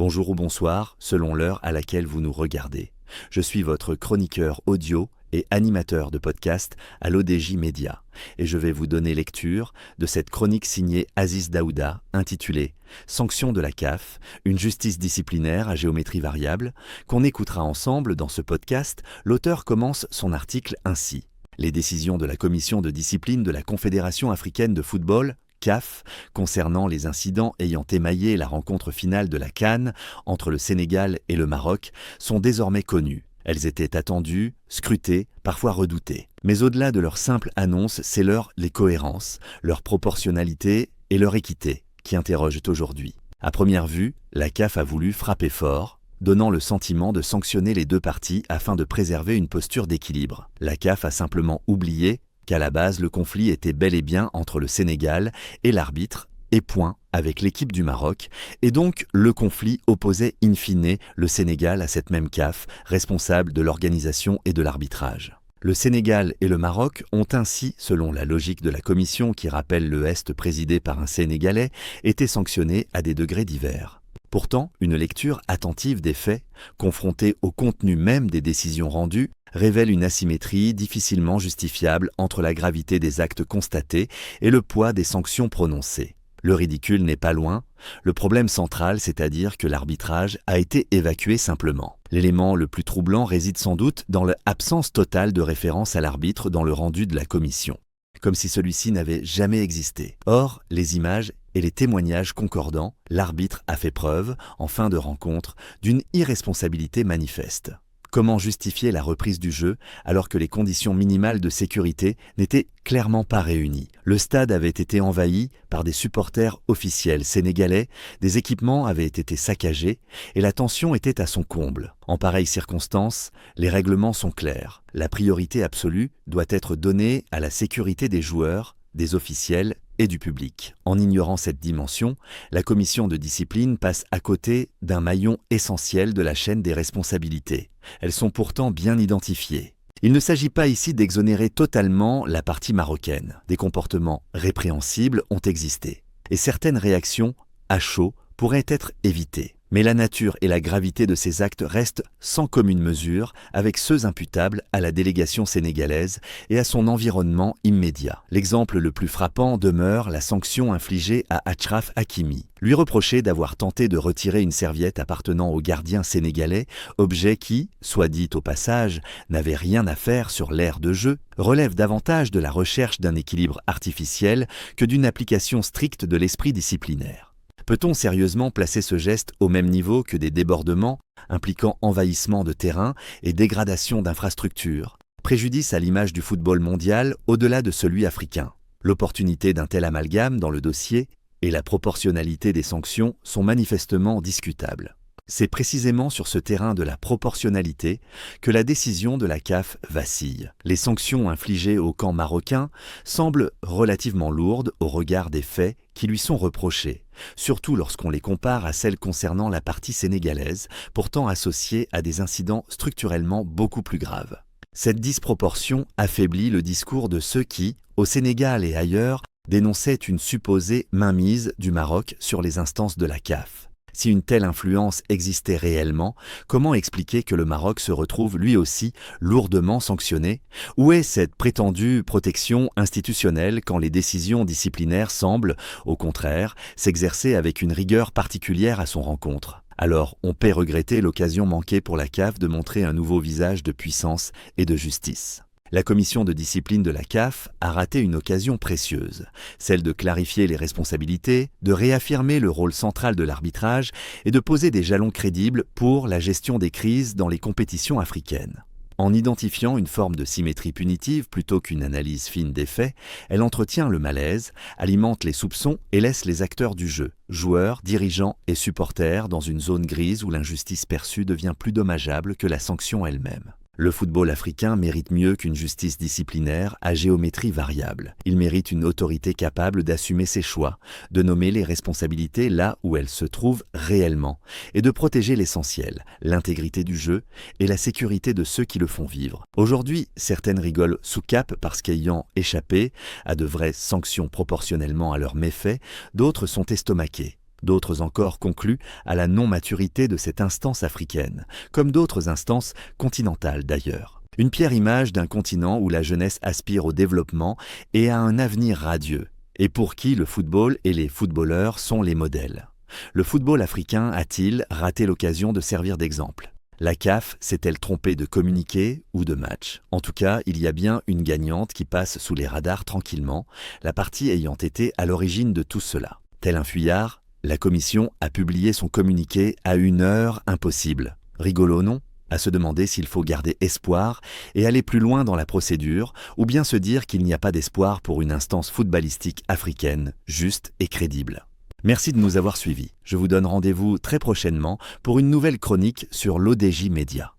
Bonjour ou bonsoir, selon l'heure à laquelle vous nous regardez. Je suis votre chroniqueur audio et animateur de podcast à l'ODJ Média, et je vais vous donner lecture de cette chronique signée Aziz Daouda, intitulée « Sanction de la CAF, une justice disciplinaire à géométrie variable », qu'on écoutera ensemble dans ce podcast. L'auteur commence son article ainsi. Les décisions de la commission de discipline de la Confédération africaine de football, CAF, concernant les incidents ayant émaillé la rencontre finale de la CAN entre le Sénégal et le Maroc, sont désormais connues. Elles étaient attendues, scrutées, parfois redoutées. Mais au-delà de leur simple annonce, c'est les cohérences, leur proportionnalité et leur équité qui interrogent aujourd'hui. À première vue, la CAF a voulu frapper fort, donnant le sentiment de sanctionner les deux parties afin de préserver une posture d'équilibre. La CAF a simplement oublié qu'à la base, le conflit était bel et bien entre le Sénégal et l'arbitre, et point, avec l'équipe du Maroc, et donc le conflit opposait in fine le Sénégal à cette même CAF, responsable de l'organisation et de l'arbitrage. Le Sénégal et le Maroc ont ainsi, selon la logique de la commission qui rappelle le Est présidé par un Sénégalais, été sanctionnés à des degrés divers. Pourtant, une lecture attentive des faits, confrontée au contenu même des décisions rendues, révèle une asymétrie difficilement justifiable entre la gravité des actes constatés et le poids des sanctions prononcées. Le ridicule n'est pas loin, le problème central, c'est-à-dire que l'arbitrage a été évacué simplement. L'élément le plus troublant réside sans doute dans l'absence totale de référence à l'arbitre dans le rendu de la commission, comme si celui-ci n'avait jamais existé. Or, les images et les témoignages concordants, l'arbitre a fait preuve, en fin de rencontre, d'une irresponsabilité manifeste. Comment justifier la reprise du jeu alors que les conditions minimales de sécurité n'étaient clairement pas réunies? Le stade avait été envahi par des supporters officiels sénégalais, des équipements avaient été saccagés et la tension était à son comble. En pareille circonstance, les règlements sont clairs. La priorité absolue doit être donnée à la sécurité des joueurs, des officiels et du public. En ignorant cette dimension, la commission de discipline passe à côté d'un maillon essentiel de la chaîne des responsabilités. Elles sont pourtant bien identifiées. Il ne s'agit pas ici d'exonérer totalement la partie marocaine. Des comportements répréhensibles ont existé, et certaines réactions, à chaud, pourraient être évitées. Mais la nature et la gravité de ces actes restent sans commune mesure avec ceux imputables à la délégation sénégalaise et à son environnement immédiat. L'exemple le plus frappant demeure la sanction infligée à Achraf Hakimi. Lui reprocher d'avoir tenté de retirer une serviette appartenant au gardien sénégalais, objet qui, soit dit au passage, n'avait rien à faire sur l'aire de jeu, relève davantage de la recherche d'un équilibre artificiel que d'une application stricte de l'esprit disciplinaire. Peut-on sérieusement placer ce geste au même niveau que des débordements impliquant envahissement de terrain et dégradation d'infrastructures, préjudice à l'image du football mondial au-delà de celui africain? L'opportunité d'un tel amalgame dans le dossier et la proportionnalité des sanctions sont manifestement discutables. C'est précisément sur ce terrain de la proportionnalité que la décision de la CAF vacille. Les sanctions infligées au camp marocain semblent relativement lourdes au regard des faits qui lui sont reprochés, surtout lorsqu'on les compare à celles concernant la partie sénégalaise, pourtant associée à des incidents structurellement beaucoup plus graves. Cette disproportion affaiblit le discours de ceux qui, au Sénégal et ailleurs, dénonçaient une supposée mainmise du Maroc sur les instances de la CAF. Si une telle influence existait réellement, comment expliquer que le Maroc se retrouve lui aussi lourdement sanctionné? Où est cette prétendue protection institutionnelle quand les décisions disciplinaires semblent, au contraire, s'exercer avec une rigueur particulière à son rencontre? Alors, on peut regretter l'occasion manquée pour la CAF de montrer un nouveau visage de puissance et de justice. La commission de discipline de la CAF a raté une occasion précieuse, celle de clarifier les responsabilités, de réaffirmer le rôle central de l'arbitrage et de poser des jalons crédibles pour la gestion des crises dans les compétitions africaines. En identifiant une forme de symétrie punitive plutôt qu'une analyse fine des faits, elle entretient le malaise, alimente les soupçons et laisse les acteurs du jeu, joueurs, dirigeants et supporters, dans une zone grise où l'injustice perçue devient plus dommageable que la sanction elle-même. Le football africain mérite mieux qu'une justice disciplinaire à géométrie variable. Il mérite une autorité capable d'assumer ses choix, de nommer les responsabilités là où elles se trouvent réellement, et de protéger l'essentiel, l'intégrité du jeu et la sécurité de ceux qui le font vivre. Aujourd'hui, certaines rigolent sous cape parce qu'ayant échappé à de vraies sanctions proportionnellement à leurs méfaits, d'autres sont estomaquées. D'autres encore concluent à la non-maturité de cette instance africaine, comme d'autres instances continentales d'ailleurs. Une pierre image d'un continent où la jeunesse aspire au développement et à un avenir radieux, et pour qui le football et les footballeurs sont les modèles. Le football africain a-t-il raté l'occasion de servir d'exemple ? La CAF s'est-elle trompée de communiqué ou de match ? En tout cas, il y a bien une gagnante qui passe sous les radars tranquillement, la partie ayant été à l'origine de tout cela. Tel un fuyard, la commission a publié son communiqué à une heure impossible. Rigolo, non ? À se demander s'il faut garder espoir et aller plus loin dans la procédure, ou bien se dire qu'il n'y a pas d'espoir pour une instance footballistique africaine, juste et crédible. Merci de nous avoir suivis. Je vous donne rendez-vous très prochainement pour une nouvelle chronique sur l'ODJ Média.